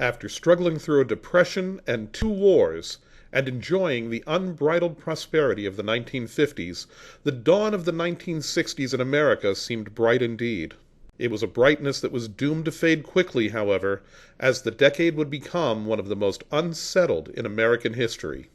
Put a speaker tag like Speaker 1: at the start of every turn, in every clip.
Speaker 1: After struggling through a depression and 2 wars, and enjoying the unbridled prosperity of the 1950s, the dawn of the 1960s in America seemed bright indeed. It was a brightness that was doomed to fade quickly, however, as the decade would become one of the most unsettled in American history.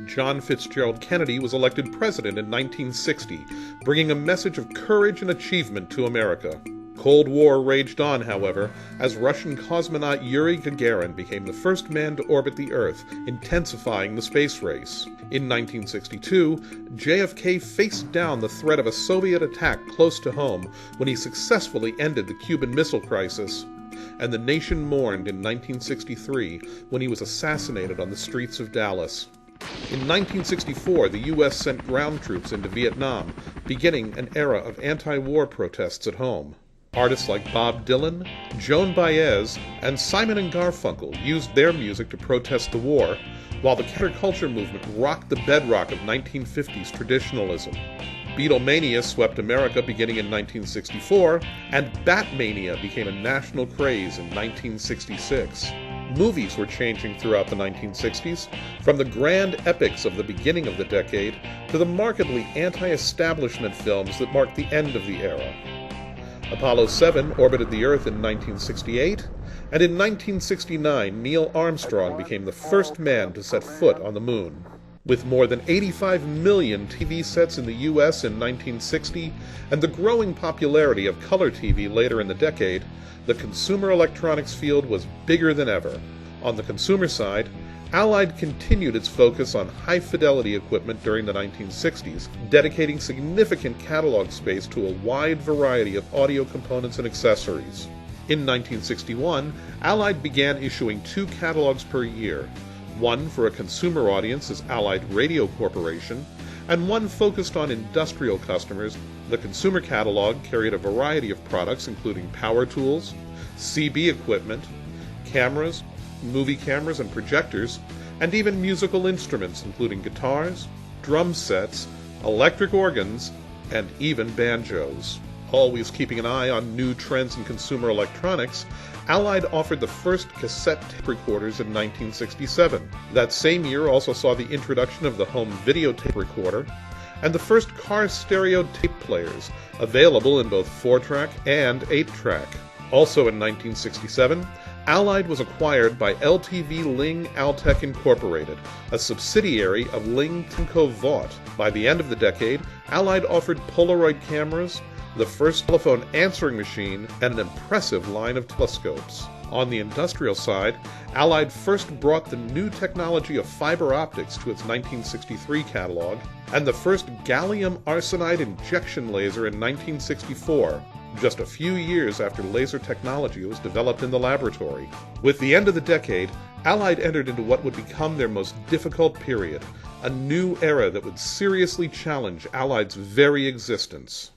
Speaker 1: John Fitzgerald Kennedy was elected president in 1960, bringing a message of courage and achievement to America. Cold War raged on, however, as Russian cosmonaut Yuri Gagarin became the first man to orbit the Earth, intensifying the space race. In 1962, JFK faced down the threat of a Soviet attack close to home when he successfully ended the Cuban Missile Crisis, and the nation mourned in 1963 when he was assassinated on the streets of Dallas. In 1964, the U.S. sent ground troops into Vietnam, beginning an era of anti-war protests at home. Artists like Bob Dylan, Joan Baez, and Simon & Garfunkel used their music to protest the war, while the counterculture movement rocked the bedrock of 1950s traditionalism. Beatlemania swept America beginning in 1964, and Batmania became a national craze in 1966. Movies were changing throughout the 1960s, from the grand epics of the beginning of the decade to the markedly anti-establishment films that marked the end of the era. Apollo 7 orbited the Earth in 1968, and in 1969 Neil Armstrong became the first man to set foot on the moon. With more than 85 million TV sets in the U.S. in 1960, and the growing popularity of color TV later in the decade, the consumer electronics field was bigger than ever. On the consumer side, Allied continued its focus on high-fidelity equipment during the 1960s, dedicating significant catalog space to a wide variety of audio components and accessories. In 1961, Allied began issuing 2 catalogs per year, one for a consumer audience as Allied Radio Corporation, and one focused on industrial customers. The consumer catalog carried a variety of products including power tools, CB equipment, cameras, movie cameras and projectors, and even musical instruments including guitars, drum sets, electric organs, and even banjos. Always keeping an eye on new trends in consumer electronics, Allied offered the first cassette tape recorders in 1967. That same year also saw the introduction of the home videotape recorder, and the first car stereo tape players, available in both 4-track and 8-track. Also in 1967, Allied was acquired by LTV Ling Altec Incorporated, a subsidiary of Ling Temco Vought. By the end of the decade, Allied offered Polaroid cameras, the first telephone answering machine, and an impressive line of telescopes. On the industrial side, Allied first brought the new technology of fiber optics to its 1963 catalog, and the first gallium arsenide injection laser in 1964, just a few years after laser technology was developed in the laboratory. With the end of the decade, Allied entered into what would become their most difficult period, a new era that would seriously challenge Allied's very existence.